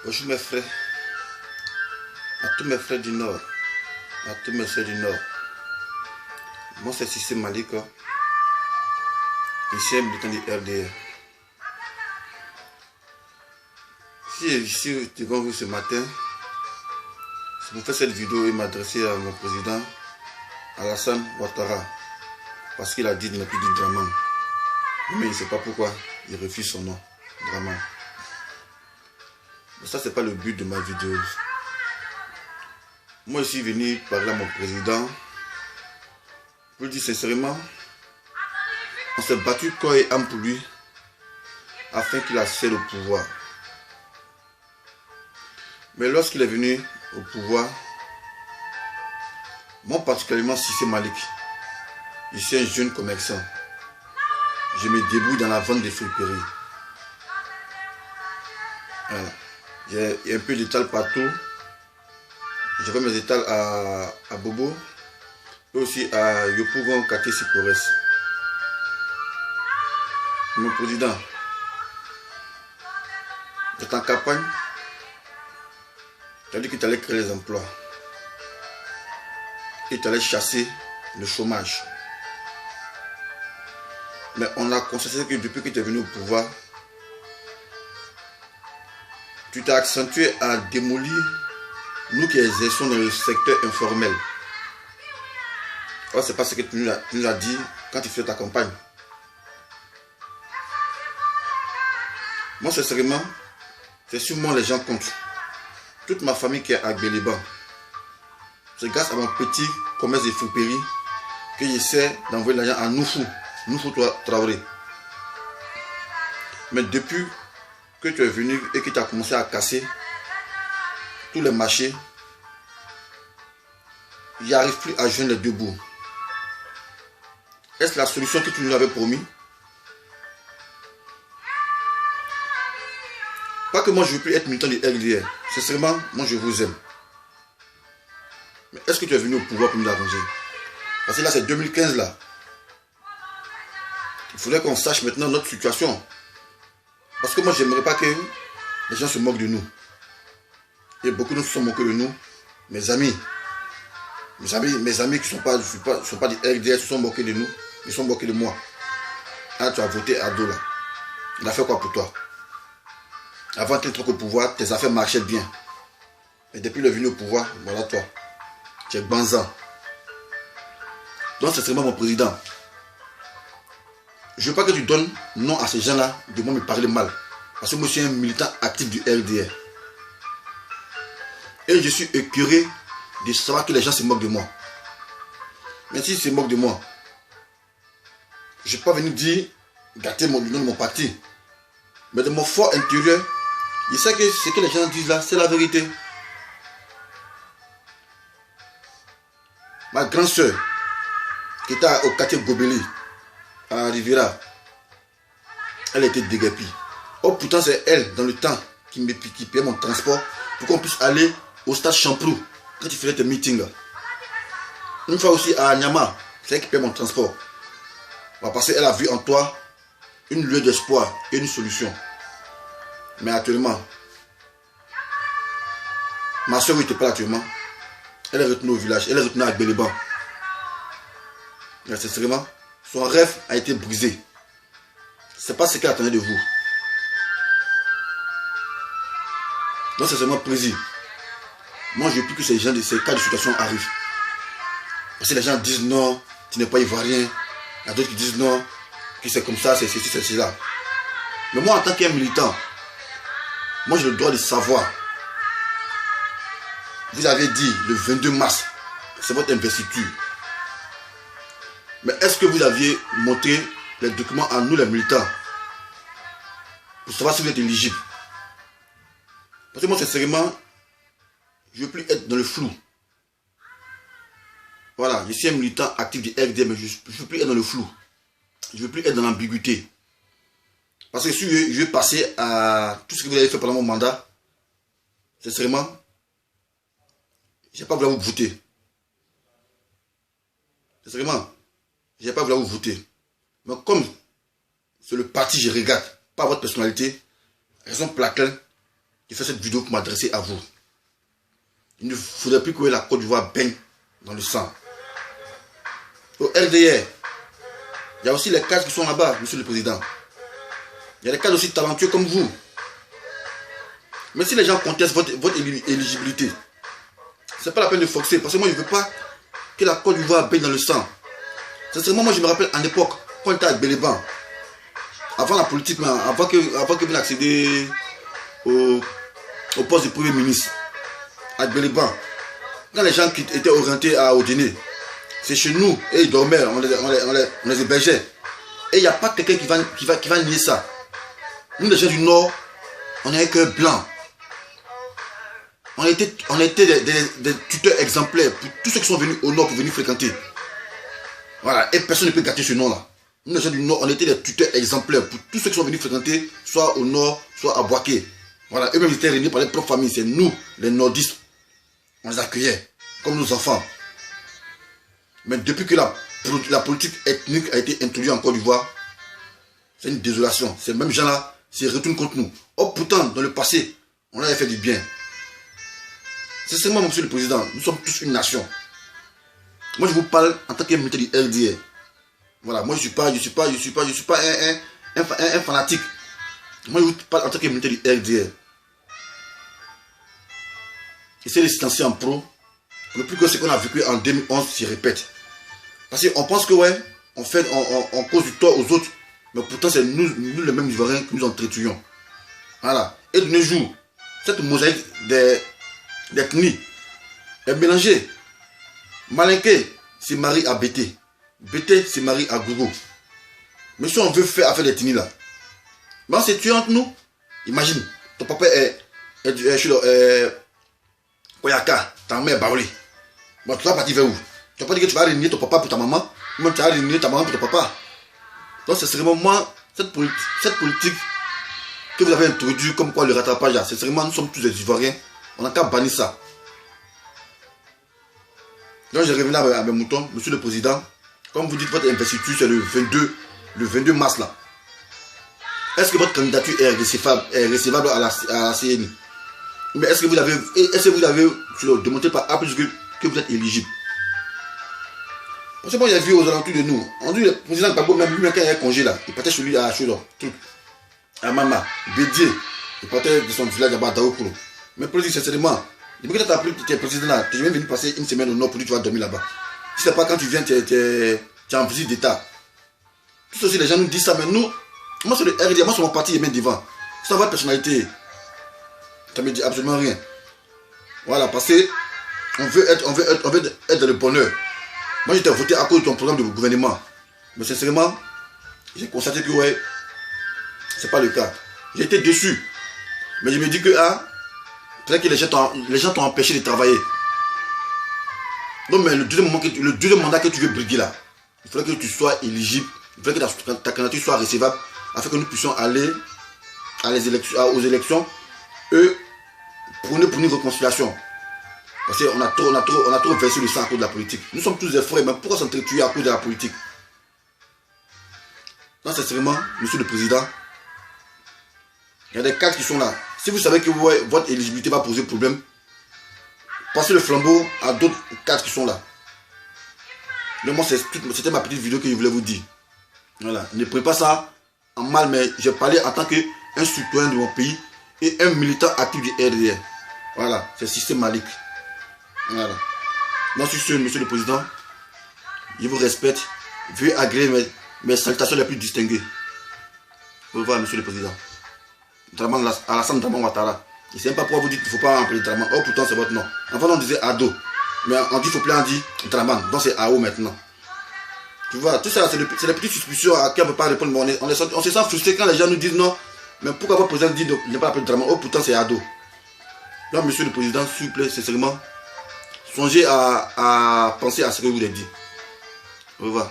Bonjour mes frères, à tous mes frères du Nord, à tous mes soeurs du Nord. Moi c'est Cissé Malik, ici militant du RDR. Si je suis ici devant vous ce matin, c'est pour faire cette vidéo et m'adresser à mon président Alassane Ouattara, parce qu'il a dit de ne plus dire Dramane. Mais il ne sait pas pourquoi il refuse son nom, Dramane. Mais ça, c'est pas le but de ma vidéo. Moi, je suis venu parler à mon président. Pour dire sincèrement, on s'est battu corps et âme pour lui afin qu'il accède au pouvoir. Mais lorsqu'il est venu au pouvoir, moi particulièrement Cissé Malik, je suis un jeune commerçant. Je me débrouille dans la vente des friperies. Voilà. J'ai un peu d'étal partout. Je vends mes étals à Bobo et aussi à Yopougon Kake Sipores. Mon président, tu es en campagne, tu as dit que tu allais créer les emplois et tu allais chasser le chômage. Mais on a constaté que depuis que tu es venu au pouvoir, tu t'es accentué à démolir nous qui exerçons dans le secteur informel. Or, c'est pas ce que tu nous as dit quand tu fais ta campagne. Moi, sincèrement, c'est sûrement les gens comptent. Toute ma famille qui est à Béliban, c'est grâce à mon petit commerce de friperie que j'essaie d'envoyer l'argent à Noufou Traoré. Mais depuis que tu es venu et que tu as commencé à casser tous les marchés, il n'arrive plus à joindre les deux bouts. Est-ce la solution que tu nous avais promis? Pas que moi je ne veux plus être militant du RDR. Sincèrement, moi je vous aime. Mais est-ce que tu es venu au pouvoir pour nous arranger? Parce que là c'est 2015 là. Il faudrait qu'on sache maintenant notre situation. Parce que moi j'aimerais pas que les gens se moquent de nous. Et beaucoup de nous se sont moqués de nous. Mes amis qui ne sont pas du RDR se sont moqués de nous. Ils sont moqués de moi. Ah, tu as voté Ado là. Il a fait quoi pour toi? Avant tes trucs au pouvoir, tes affaires marchaient bien. Et depuis le venu au pouvoir, voilà toi. Tu es banzan. Donc c'est vraiment mon président. Je ne veux pas que tu donnes nom à ces gens-là de moi me parler mal. Parce que moi je suis un militant actif du RDR. Et je suis écœuré de savoir que les gens se moquent de moi. Mais s'ils se moquent de moi, je ne vais pas venir dire, gâter le nom de mon parti. Mais de mon fort intérieur, je sais que ce que les gens disent là, c'est la vérité. Ma grande soeur, qui était au quartier Gobeli, à Riviera, elle était déguerpie. Oh, pourtant, c'est elle, dans le temps, qui payait mon transport pour qu'on puisse aller au stade Champrou quand tu faisais tes meetings. Une fois aussi à Nyama, c'est elle qui payait mon transport. Parce qu'elle a vu en toi une lueur d'espoir et une solution. Mais actuellement, ma soeur n'était pas actuellement. Elle est retenue au village, elle est retenue à Béliban. Mais sincèrement, son rêve a été brisé. C'est pas ce qu'elle attendait de vous. Donc c'est seulement plaisir. Moi je veux plus que ces cas de situation arrivent. Parce que les gens disent non, tu n'es pas ivoirien. Il y a d'autres qui disent non, que c'est comme ça, c'est ceci, c'est cela. Mais moi en tant qu'un militant, moi j'ai le droit de savoir. Vous avez dit le 22 mars, c'est votre investiture. Mais est-ce que vous aviez montré les documents à nous les militants pour savoir si vous êtes éligible? Parce que moi sincèrement, je ne veux plus être dans le flou. Voilà, je suis un militant actif du RDR, mais je ne veux plus être dans le flou. Je ne veux plus être dans l'ambiguïté. Parce que si je vais passer à tout ce que vous avez fait pendant mon mandat, sincèrement, je n'ai pas voulu vous voter. Sincèrement, je n'ai pas voulu vous voter. Mais comme c'est le parti que je regarde, pas votre personnalité, raison pour laquelle je fais cette vidéo pour m'adresser à vous. Il ne faudrait plus que la Côte d'Ivoire baigne dans le sang. Au RDR, il y a aussi les cadres qui sont là-bas, monsieur le président. Il y a des cadres aussi talentueux comme vous. Mais si les gens contestent votre éligibilité, c'est pas la peine de forcer. Parce que moi, je ne veux pas que la Côte d'Ivoire baigne dans le sang. Sincèrement, moi, je me rappelle en époque, quand on était à Béléban, avant la politique, avant que vous accédiez au poste de Premier ministre, à Béléban, quand les gens qui étaient orientés au dîner, c'est chez nous, et ils dormaient, on les hébergeait. Et il n'y a pas quelqu'un qui va nier ça. Nous, les gens du Nord, on a un cœur blanc. On était des tuteurs exemplaires pour tous ceux qui sont venus au Nord pour venir fréquenter. Voilà, et personne ne peut gâter ce nom-là. Nous, les gens du Nord, on était des tuteurs exemplaires pour tous ceux qui sont venus fréquenter, soit au Nord, soit à Boaké. Voilà, eux-mêmes étaient réunis par les propres familles. C'est nous, les Nordistes. On les accueillait comme nos enfants. Mais depuis que la politique ethnique a été introduite en Côte d'Ivoire, c'est une désolation. Ces mêmes gens-là se retournent contre nous. Oh, pourtant, dans le passé, on avait fait du bien. C'est seulement, monsieur le président, nous sommes tous une nation. Moi, je vous parle en tant que militaire du RDR. Voilà, moi, je suis pas un fanatique. Moi, je vous parle en tant que militaire du RDR. Essayez de se lancer en pro. Le plus que ce qu'on a vécu en 2011 se répète. Parce qu'on pense que, ouais, on cause du tort aux autres. Mais pourtant, c'est nous les mêmes Ivoiriens que nous entretuons. Voilà. Et de nos jours, cette mosaïque d'ethnie est mélangée. Malinké se marie à Bété. Bété se marie à Gogo. Mais si on veut faire affaire d'ethnie là, mais on s'est tué entre nous. Imagine, ton papa est Koyaka, ta mère est Baoulé. Bon, tu vas partir vers où? Tu vas pas dire que tu vas renier ton papa pour ta maman, ou même tu vas renier ta maman pour ton papa. Donc c'est vraiment moi, cette politique que vous avez introduite comme quoi le rattrapage là, c'est vraiment nous sommes tous des Ivoiriens, on n'a qu'à bannir ça. Donc je reviens à mes moutons, monsieur le président, comme vous dites votre investiture c'est le 22 mars là. Est-ce que votre candidature est recevable à la CNI? Mais est-ce que vous avez démontré par A plus que vous êtes éligible? Parce que moi j'ai vu aux alentours de nous, on dit le président Gbagbo même lui quand il y a un congé là, il partait chez lui à Chodor, à Mama, Bédié, il partait de son village à Daoukro. Mais pour dire sincèrement, depuis que tu as appris tes présidents là, tu viens venir passer une semaine au nord pour dire que tu vas dormir là-bas. Si c'est pas quand tu viens, tu es en visite d'état. Tout ceci les gens nous disent ça, mais nous, moi sur le RDA, moi sur mon parti, il est même devant. C'est votre personnalité. Ça me dit absolument rien. Voilà, parce que on veut être dans le bonheur. Moi j'étais voté à cause de ton programme de gouvernement. Mais sincèrement, j'ai constaté que ouais, c'est pas le cas. J'ai été déçu. Mais je me dis que peut-être que les gens t'ont empêché de travailler. Donc mais le deuxième mandat que tu veux briguer là, il faudrait que tu sois éligible, il faudrait que ta candidature soit recevable afin que nous puissions aller aux élections et prôner pour une réconciliation. Parce qu'on a trop versé le sang à cause de la politique. Nous sommes tous des frères, mais pourquoi s'entretuer à cause de la politique? Non, sincèrement, monsieur le président, il y a des cadres qui sont là. Si vous savez que votre éligibilité va poser problème, passez le flambeau à d'autres cadres qui sont là. Donc moi, c'était ma petite vidéo que je voulais vous dire. Voilà. Ne prenez pas ça en mal, mais j'ai parlé en tant qu'un citoyen de mon pays et un militant actif du RDR. Voilà, c'est Système Malik. Voilà. Donc sur ce, monsieur le président, je vous respecte. Veuillez agréer mes salutations les plus distinguées. Au revoir, monsieur le président. Alassane Draman Ouattara. Je ne sais même pas pourquoi vous dites qu'il ne faut pas appeler Draman. Oh, pourtant c'est votre nom. Avant on disait Ado. Mais on dit, il faut plus en dire Draman. Donc c'est AO maintenant. Tu vois, tout ça, c'est des petites suspicions à qui on ne peut pas répondre. Mais on se sent frustré quand les gens nous disent non. Mais pourquoi votre président dit de ne pas appeler Draman? Oh, pourtant c'est Ado. Donc, monsieur le président, s'il vous plaît, sincèrement, songez à penser à ce que je vous ai dit. Au revoir.